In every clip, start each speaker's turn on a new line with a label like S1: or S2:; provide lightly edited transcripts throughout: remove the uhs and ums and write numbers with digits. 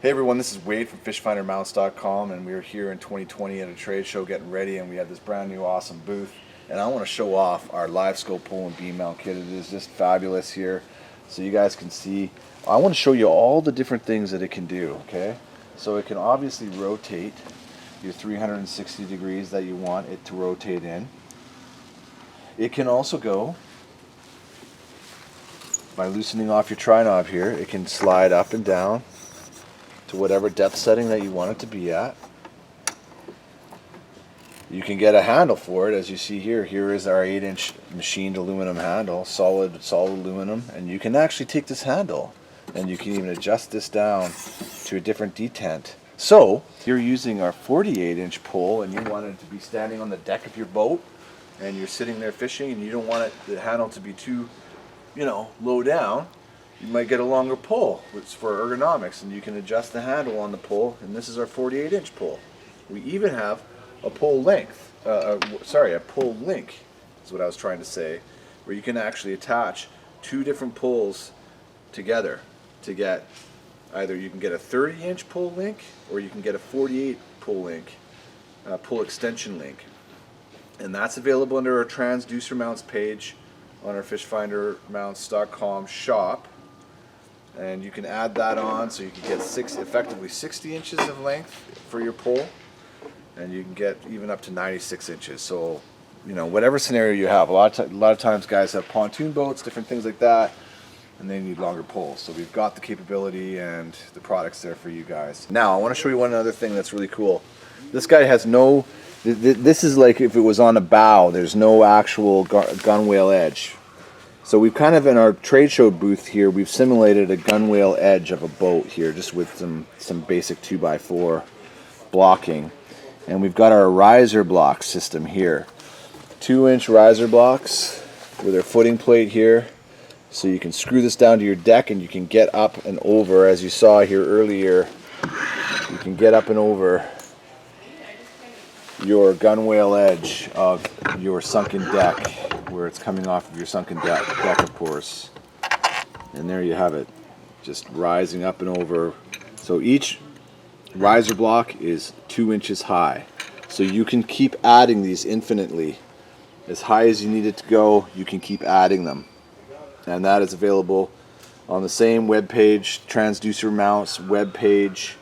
S1: Hey everyone, this is Wade from FishfinderMounts.com, and we are here in 2020 at a trade show getting ready, and we have this brand new awesome booth, and I want to show off our Livescope pole and beam mount kit. It is just fabulous here, so you guys can see. I want to show you all the different things that it can do, okay? So it can obviously rotate your 360 degrees that you want it to rotate in. It can also go, by loosening off your tri-knob here, it can slide up and down to whatever depth setting that you want it to be at. You can get a handle for it, as you see here. Here is our 8-inch machined aluminum handle, solid aluminum, and you can actually take this handle and you can even adjust this down to a different detent. So if you're using our 48-inch pole and you want it to be standing on the deck of your boat and you're sitting there fishing and you don't want the handle to be too, low down, you might get a longer pole, which is for ergonomics, and you can adjust the handle on the pole, and this is our 48-inch pole. We even have a pole length, a pole link is what I was trying to say, where you can actually attach two different poles together to get either you can get a 30-inch pole link or you can get a 48 pole link, pole extension link. And that's available under our transducer mounts page on our FishfinderMounts.com shop. And you can add that on, so you can get effectively 60 inches of length for your pole, and you can get even up to 96 inches. So, whatever scenario you have. A lot of times guys have pontoon boats, different things like that, and they need longer poles. So we've got the capability and the products there for you guys. Now I want to show you one other thing that's really cool. This guy has no, this is like if it was on a bow, there's no actual gunwale edge. So we've kind of, in our trade show booth here, we've simulated a gunwale edge of a boat here, just with some basic 2x4 blocking. And we've got our riser block system here. 2-inch riser blocks with our footing plate here. So you can screw this down to your deck and you can get up and over, as you saw here earlier, you can get up and over your gunwale edge of your sunken deck, where it's coming off of your sunken deck, of course. And there you have it, just rising up and over. So each riser block is 2 inches high. So you can keep adding these infinitely. As high as you need it to go, you can keep adding them. And that is available on the same web page, Transducer Mounts web page,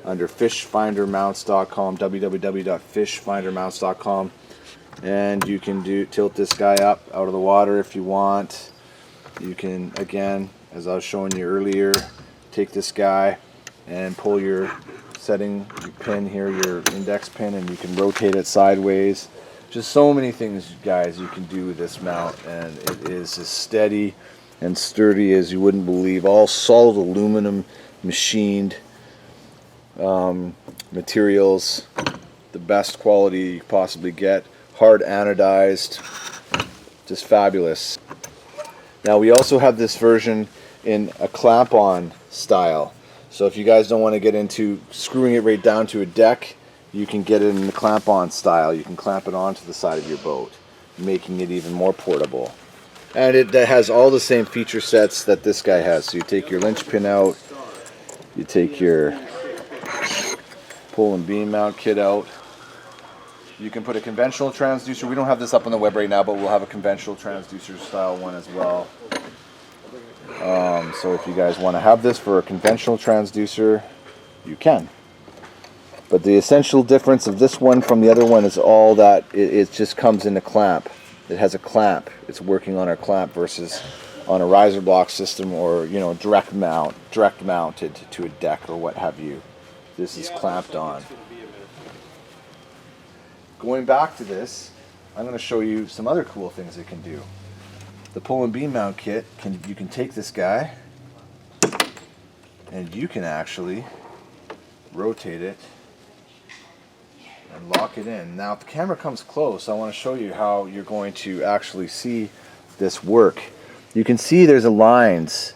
S1: under FishfinderMounts.com, www.FishfinderMounts.com. And you can tilt this guy up out of the water if you want. You can, again, as I was showing you earlier, take this guy and pull your setting pin here, your index pin, and you can rotate it sideways. Just so many things, guys, you can do with this mount, and it is as steady and sturdy as you wouldn't believe. All solid aluminum machined materials, the best quality you could possibly get. Hard anodized, just fabulous. Now we also have this version in a clamp-on style. So if you guys don't want to get into screwing it right down to a deck, you can get it in the clamp-on style. You can clamp it onto the side of your boat, making it even more portable. And it has all the same feature sets that this guy has. So you take your linch pin out, you take your pole and beam mount kit out. You can put a conventional transducer. We don't have this up on the web right now, but we'll have a conventional transducer style one as well. So if you guys want to have this for a conventional transducer, you can. But the essential difference of this one from the other one is all that it just comes in a clamp. It has a clamp. It's working on our clamp versus on a riser block system, or direct mounted to a deck or what have you. This is clamped on. Going back to this, I'm going to show you some other cool things it can do. The pole and beam mount kit, you can take this guy and you can actually rotate it and lock it in. Now if the camera comes close, I want to show you how you're going to actually see this work. You can see there's lines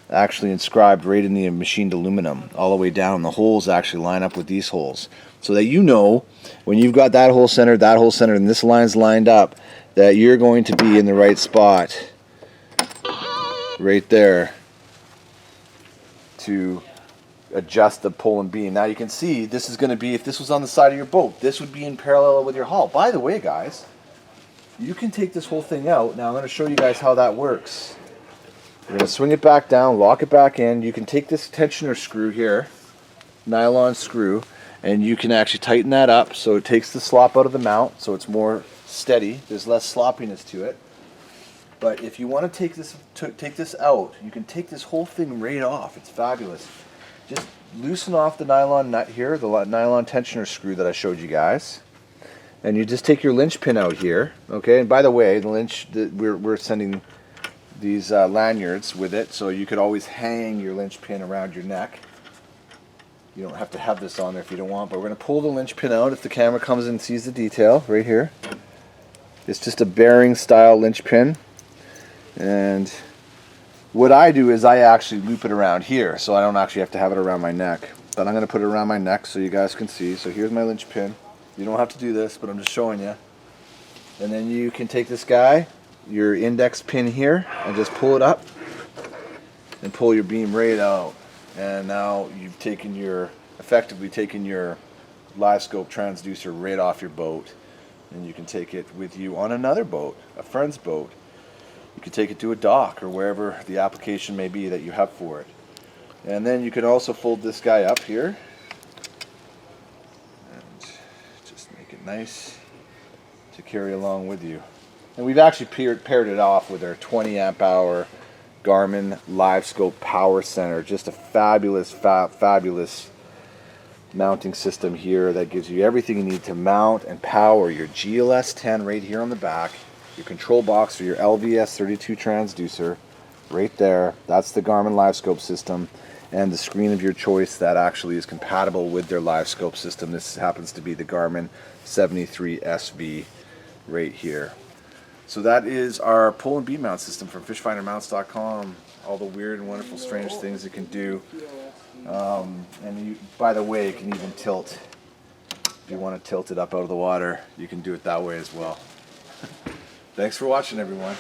S1: actually inscribed right in the machined aluminum all the way down. The holes actually line up with these holes, so that when you've got that hole centered, and this line's lined up, that you're going to be in the right spot right there to adjust the pull and beam. Now you can see this is going to be, if this was on the side of your boat, this would be in parallel with your hull. By the way, guys, you can take this whole thing out. Now I'm going to show you guys how that works. You're going to swing it back down, lock it back in. You can take this tensioner screw here, nylon screw, and you can actually tighten that up so it takes the slop out of the mount, so it's more steady. There's less sloppiness to it. But if you want to take this out, you can take this whole thing right off. It's fabulous. Just loosen off the nylon nut here, the nylon tensioner screw that I showed you guys. And you just take your linch pin out here, okay? And by the way, we're sending these lanyards with it, so you could always hang your linch pin around your neck. You don't have to have this on there if you don't want, but we're going to pull the linch pin out if the camera comes in and sees the detail right here. It's just a bearing style linch pin. And what I do is I actually loop it around here, so I don't actually have to have it around my neck. But I'm going to put it around my neck so you guys can see. So here's my linch pin. You don't have to do this, but I'm just showing you. And then you can take this guy, your index pin here, and just pull it up and pull your beam right out. And now you've effectively taken your Livescope transducer right off your boat. And you can take it with you on another boat, a friend's boat. You can take it to a dock or wherever the application may be that you have for it. And then you can also fold this guy up here and just make it nice to carry along with you. And we've actually paired it off with our 20 amp hour Garmin Livescope Power Center. Just a fabulous, fabulous mounting system here that gives you everything you need to mount and power your GLS 10 right here on the back. Your control box for your LVS 32 transducer right there. That's the Garmin Livescope system, and the screen of your choice that actually is compatible with their Livescope system. This happens to be the Garmin 73 SV right here. So that is our pull and beam mount system from fishfindermounts.com. All the weird and wonderful strange things it can do. And by the way, it can even tilt. If you want to tilt it up out of the water, you can do it that way as well. Thanks for watching, everyone.